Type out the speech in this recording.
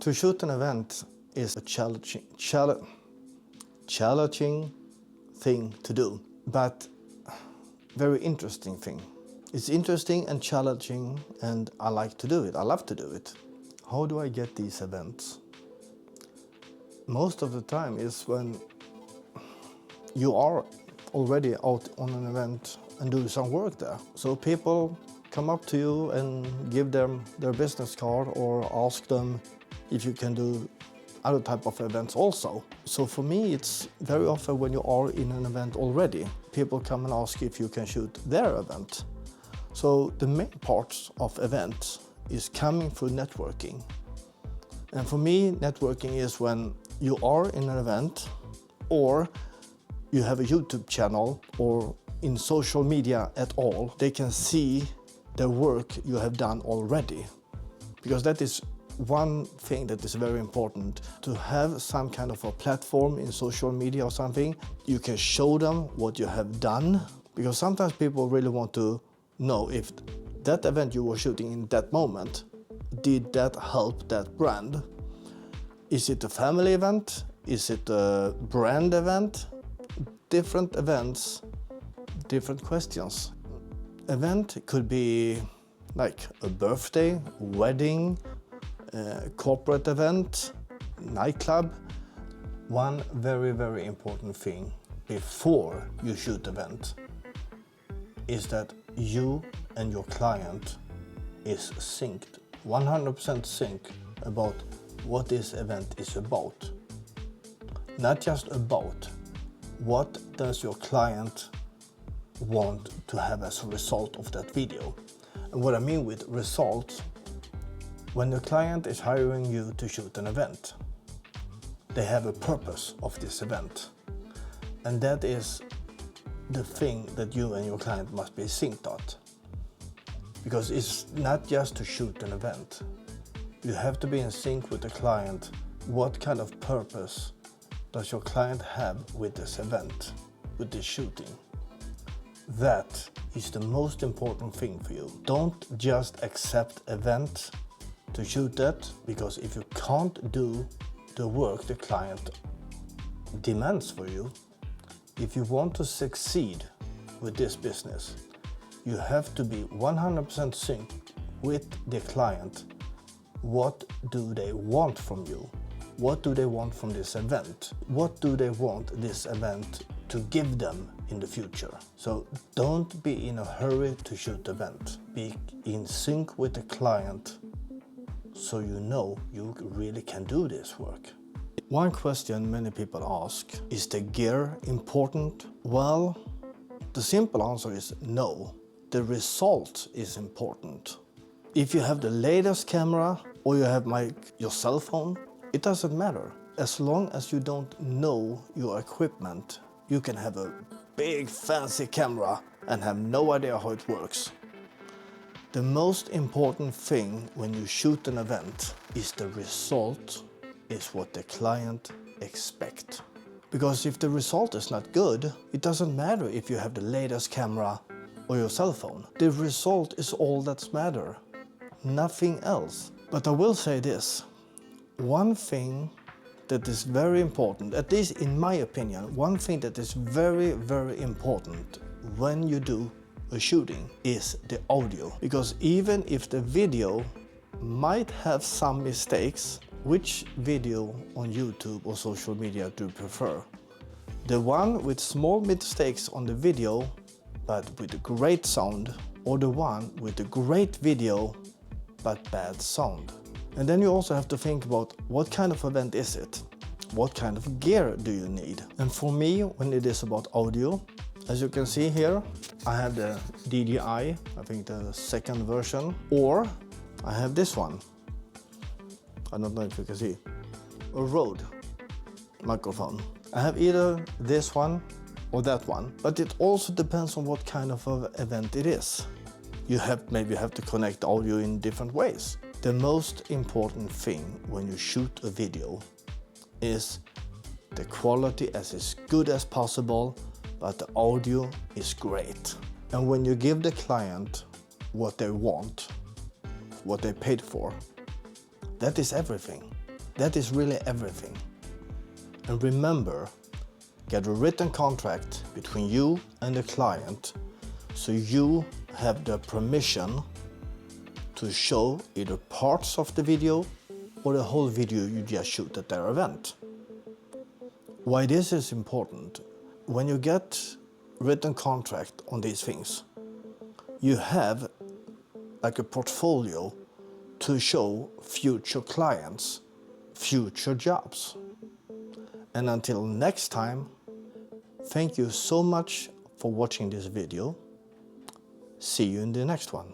To shoot an event is a challenging thing to do, but very interesting thing. It's interesting and challenging, and I like to do it. I love to do it. How do I get these events? Most of the time is when you are already out on an event and do some work there. So people come up to you and give them their business card or ask them if you can do other type of events also. So for me, it's very often when you are in an event already, people come and ask if you can shoot their event. So the main parts of events is coming through networking. And for me, networking is when you are in an event or you have a YouTube channel or in social media at all, they can see the work you have done already. Because that is one thing that is very important, to have some kind of a platform in social media or something. You can show them what you have done, because sometimes people really want to know if that event you were shooting in that moment, did that help that brand? Is it a family event? Is it a brand event? Different events, different questions. Event could be like a birthday, wedding, corporate event, nightclub. One very, very important thing before you shoot event is that you and your client is synced, 100% sync about what this event is about. Not just about, what does your client want to have as a result of that video? And what I mean with result, when the client is hiring you to shoot an event, they have a purpose of this event. And that is the thing that you and your client must be synced at. Because it's not just to shoot an event. You have to be in sync with the client. What kind of purpose does your client have with this event, with this shooting? That is the most important thing for you. Don't just accept event to shoot that, because if you can't do the work the client demands for you, if you want to succeed with this business, you have to be 100% synced with the client. What do they want from you? What do they want from this event? What do they want this event to give them in the future? So don't be in a hurry to shoot the event. Be in sync with the client so you know you really can do this work. One question many people ask, is the gear important? Well, the simple answer is no. The result is important. If you have the latest camera or you have your cell phone, it doesn't matter. As long as you don't know your equipment, you can have a big fancy camera and have no idea how it works. The most important thing when you shoot an event is the result, is what the client expects. Because if the result is not good, it doesn't matter if you have the latest camera or your cell phone. The result is all that matters, nothing else. But I will say this, one thing that is very important, at least in my opinion, one thing that is very, very important when you do a shooting is the audio. Because even if the video might have some mistakes, which video on YouTube or social media do you prefer? The one with small mistakes on the video but with a great sound, or the one with a great video but bad sound? And then you also have to think about what kind of event is it? What kind of gear do you need? And for me, when it is about audio, as you can see here, I have the DJI, I think the second version, or I have this one. I don't know if you can see, a Rode microphone. I have either this one or that one, but it also depends on what kind of event it is. You maybe have to connect audio in different ways. The most important thing when you shoot a video is the quality as good as possible, but the audio is great. And when you give the client what they want, what they paid for, that is everything. That is really everything. And remember, get a written contract between you and the client, so you have the permission to show either parts of the video or the whole video you just shoot at their event. Why this is important: when you get written contract on these things, you have like a portfolio to show future clients, future jobs. And until next time, thank you so much for watching this video. See you in the next one.